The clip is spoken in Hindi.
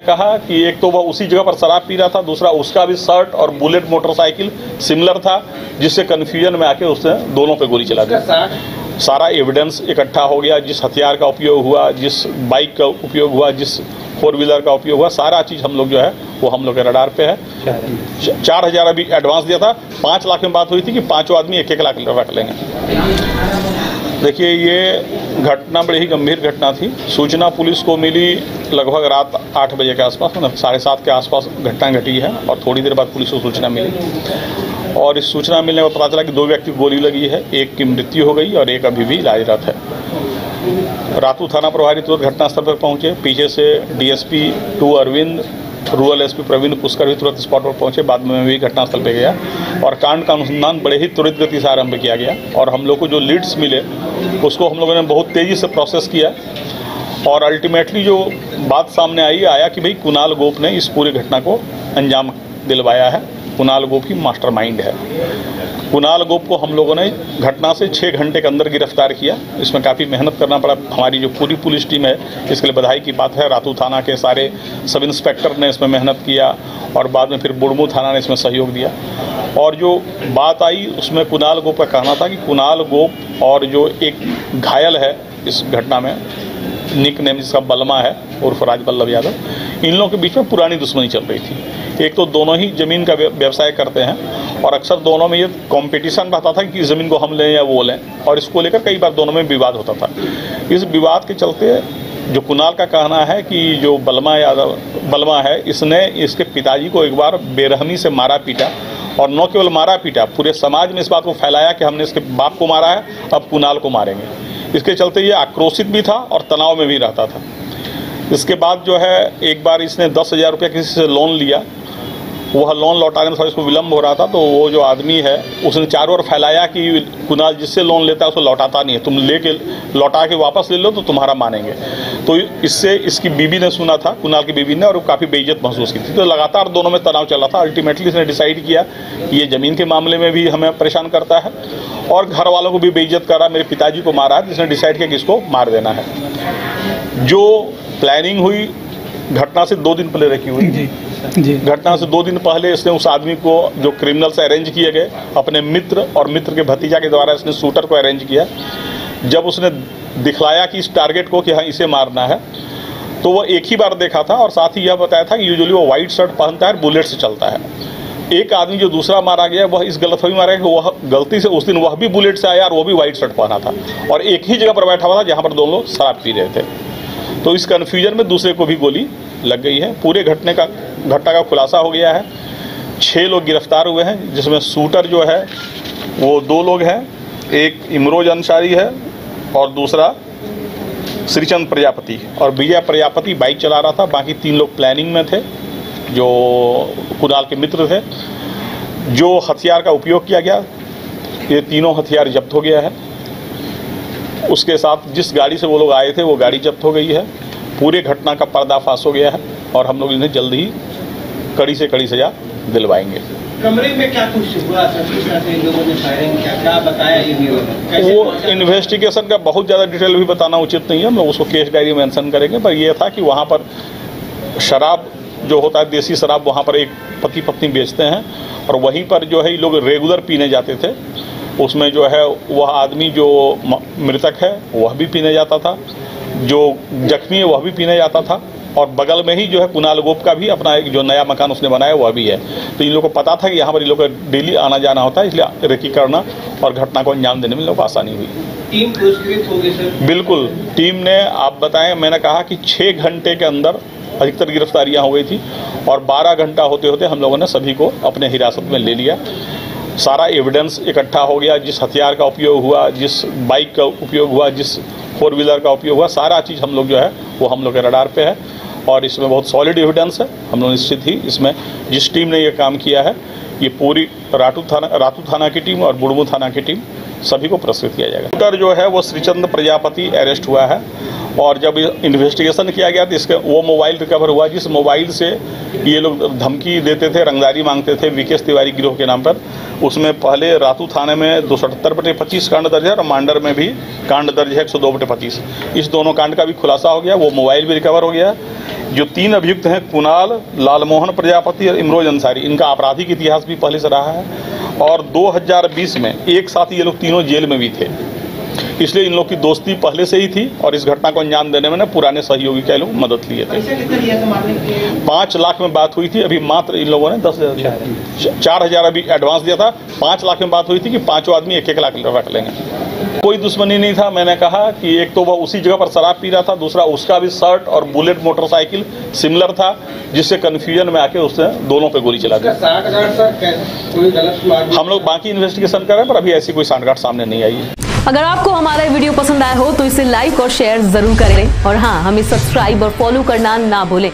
कहा कि एक तो वह उसी जगह पर शराब पी रहा था, दूसरा उसका भी शर्ट और बुलेट मोटरसाइकिल सिमिलर था, जिससे कन्फ्यूजन में आके उसने दोनों पे गोली चला दी। सारा एविडेंस इकट्ठा हो गया, जिस हथियार का उपयोग हुआ, जिस बाइक का उपयोग हुआ, जिस 4 व्हीलर का उपयोग हुआ, सारा चीज़ हम लोग जो है वो हम लोग के रडार पे है। 4,000 अभी एडवांस दिया था, 5 लाख में बात हुई थी कि 5 आदमी 1-1 लाख रख लेंगे। देखिए, ये घटना बड़ी ही गंभीर घटना थी। सूचना पुलिस को मिली लगभग रात 8 बजे के आसपास, मतलब 7:30 के आसपास घटना घटी है, और थोड़ी देर बाद पुलिस को सूचना मिली, और इस सूचना मिलने पर पता चला कि 2 व्यक्ति को गोली लगी है, एक की मृत्यु हो गई और एक अभी भी इलाजरत है। रातू थाना प्रभारी तुरंत घटनास्थल पर पहुंचे, पीछे से DSP 2 Arvind, rural SP Praveen Pushkar भी तुरंत स्पॉट पर पहुंचे, बाद में मैं भी घटनास्थल पर गया, और कांड का अनुसंधान बड़े ही त्वरित गति से आरंभ किया गया, और हम लोग को जो लीड्स मिले उसको हम लोगों ने बहुत तेज़ी से प्रोसेस किया, और अल्टीमेटली जो बात सामने आया कि भाई कुणाल गोप ने इस पूरी घटना को अंजाम दिलवाया है। कुणाल गोप की मास्टरमाइंड है। कुणाल गोप को हम लोगों ने घटना से 6 घंटे के अंदर गिरफ्तार किया। इसमें काफ़ी मेहनत करना पड़ा, हमारी जो पूरी पुलिस टीम है इसके लिए बधाई की बात है। रातू थाना के सारे सब इंस्पेक्टर ने इसमें मेहनत किया, और बाद में फिर बुढ़मू थाना ने इसमें सहयोग दिया। और जो बात आई उसमें कुणाल गोप का कहना था कि कुणाल गोप और जो एक घायल है इस घटना में, निक नेम जिसका बलमा है उर्फ राजवल्लभ यादव, इन लोगों के बीच में पुरानी दुश्मनी चल रही थी। एक तो दोनों ही ज़मीन का व्यवसाय करते हैं, और अक्सर दोनों में ये कंपटीशन रहता था कि ज़मीन को हम लें या वो लें, और इसको लेकर कई बार दोनों में विवाद होता था। इस विवाद के चलते जो कुणाल का कहना है कि जो बलमा है, इसने इसके पिताजी को एक बार बेरहमी से मारा पीटा, और न केवल मारा पीटा, पूरे समाज में इस बात को फैलाया कि हमने इसके बाप को मारा है, अब कुणाल को मारेंगे। इसके चलते ये आक्रोशित भी था और तनाव में भी रहता था। इसके बाद जो है एक बार इसने 10,000 रुपये किसी से लोन लिया, वह लोन लौटाने में थोड़ा इसको विलम्ब हो रहा था, तो वो जो आदमी है उसने चारों ओर फैलाया कि कुणाल जिससे लोन लेता है उसको लौटाता नहीं है, तुम लौटा के वापस ले लो तो तुम्हारा मानेंगे। तो इससे इसकी बीवी ने सुना था, कुणाल की बीवी ने, और वो काफ़ी बेइज्जत महसूस की थी। तो लगातार दोनों में तनाव चला था। अल्टीमेटली इसने डिसाइड किया कि ये ज़मीन के मामले में भी हमें परेशान करता है और घर वालों को भी बेइज्जत कर रहा है, मेरे पिताजी को मारा है, इसने डिसाइड किया कि इसको मार देना है। जो प्लानिंग हुई घटना से 2 दिन पहले रखी हुई जी। घटना से 2 दिन पहले इसने उस आदमी को, जो क्रिमिनल से अरेंज किए गए, अपने मित्र और मित्र के भतीजा के द्वारा इसने शूटर को अरेंज किया। जब उसने दिखलाया कि इस टारगेट को कि हाँ इसे मारना है, तो वह एक ही बार देखा था, और साथ ही यह बताया था कि यूजुअली वो वाइट शर्ट पहनता है, बुलेट से चलता है। एक आदमी जो दूसरा मारा गया वह इस गलतफहमी में मारा गया कि वह गलती से उस दिन वह भी बुलेट से आया और वो भी वाइट शर्ट पहना था, और एक ही जगह पर बैठा हुआ था जहाँ पर दोनों लोग शराब पी रहे थे। तो इस कन्फ्यूजन में दूसरे को भी गोली लग गई है। पूरे घटना का खुलासा हो गया है। 6 लोग गिरफ्तार हुए हैं, जिसमें शूटर जो है वो 2 लोग हैं, एक इमरोज अंसारी है और दूसरा श्रीचंद प्रजापति, और विजय प्रजापति बाइक चला रहा था। बाकी 3 लोग प्लानिंग में थे, जो कुणाल के मित्र थे। जो हथियार का उपयोग किया गया, ये तीनों हथियार जब्त हो गया है। उसके साथ जिस गाड़ी से वो लोग आए थे वो गाड़ी जब्त हो गई है। पूरे घटना का पर्दाफाश हो गया है, और हम लोग इन्हें जल्द ही कड़ी से कड़ी सजा दिलवाएंगे। कमरे में क्या कुछ हुआ, इन लोगों ने फायरिंग क्या बताया ये? वो इन्वेस्टिगेशन का बहुत ज़्यादा डिटेल भी बताना उचित नहीं है, हम लोग उसको केस डायरी में मेंशन करेंगे। पर यह था कि वहाँ पर शराब जो होता है, देसी शराब, वहाँ पर एक पति पत्नी बेचते हैं, और वहीं पर जो है ये लोग रेगुलर पीने जाते थे। उसमें जो है वह आदमी जो मृतक है वह भी पीने जाता था, जो जख्मी है वह भी पीने जाता था, और बगल में ही जो है कुणाल गोप का भी अपना एक जो नया मकान उसने बनाया वह भी है। तो इन लोगों को पता था कि यहाँ पर इन लोगों का डेली आना जाना होता है, इसलिए रेकी करना और घटना को अंजाम देने में इन लोगों को आसानी हुई। टीम पुरस्कृत हो गई सर? बिल्कुल, टीम ने, आप बताएं, मैंने कहा कि 6 घंटे के अंदर अधिकतर गिरफ्तारियाँ हो गई थी, और 12 घंटा होते होते हम लोगों ने सभी को अपने हिरासत में ले लिया। सारा एविडेंस इकट्ठा हो गया, जिस हथियार का उपयोग हुआ, जिस बाइक का उपयोग हुआ, जिस 4 व्हीलर का उपयोग हुआ, सारा चीज़ हम लोग जो है वो हम लोग के रडार पे है, और इसमें बहुत सॉलिड एविडेंस है। हम लोग निश्चित ही इसमें जिस टीम ने ये काम किया है, ये पूरी रातू थाना की टीम और बुढ़मू थाना की टीम, सभी को पुरस्कृत किया जाएगा। शूटर जो है वो श्रीचंद प्रजापति अरेस्ट हुआ है, और जब इन्वेस्टिगेशन किया गया तो इसके वो मोबाइल रिकवर हुआ जिस मोबाइल से ये लोग धमकी देते थे, रंगदारी मांगते थे विकेश तिवारी गिरोह के नाम पर। उसमें पहले रातू थाने में 278/25 कांड दर्ज है और मांडर में भी कांड दर्ज है 102/25। इस दोनों कांड का भी खुलासा हो गया, वो मोबाइल भी रिकवर हो गया। जो 3 अभियुक्त हैं कुणाल, लालमोहन प्रजापति और इमरोज अंसारी, इनका आपराधिक इतिहास भी पहले से रहा है और 2020 में एक साथ ये लोग तीनों जेल में भी थे, इसलिए इन लोग की दोस्ती पहले से ही थी और इस घटना को अंजाम देने में ना पुराने सहयोगी के लोग मदद लिए थे। 5 लाख में बात हुई थी, अभी मात्र इन लोगों ने 10,000 4,000 अभी एडवांस दिया था। 5 लाख में बात हुई थी कि 5 आदमी 1-1 लाख रख लेंगे। कोई दुश्मनी नहीं था। मैंने कहा कि एक तो वह उसी जगह पर शराब पी रहा था, दूसरा उसका भी शर्ट और बुलेट मोटरसाइकिल सिमिलर था, जिससे कन्फ्यूजन में आके उसने दोनों पे गोली चला दी। हम लोग बाकी इन्वेस्टिगेशन कर रहे हैं पर अभी ऐसी कोई सांठगांठ सामने नहीं आई है। अगर आपको हमारा वीडियो पसंद आया हो तो इसे लाइक और शेयर जरूर करें और हाँ, हमें सब्सक्राइब और फॉलो करना ना भूलें।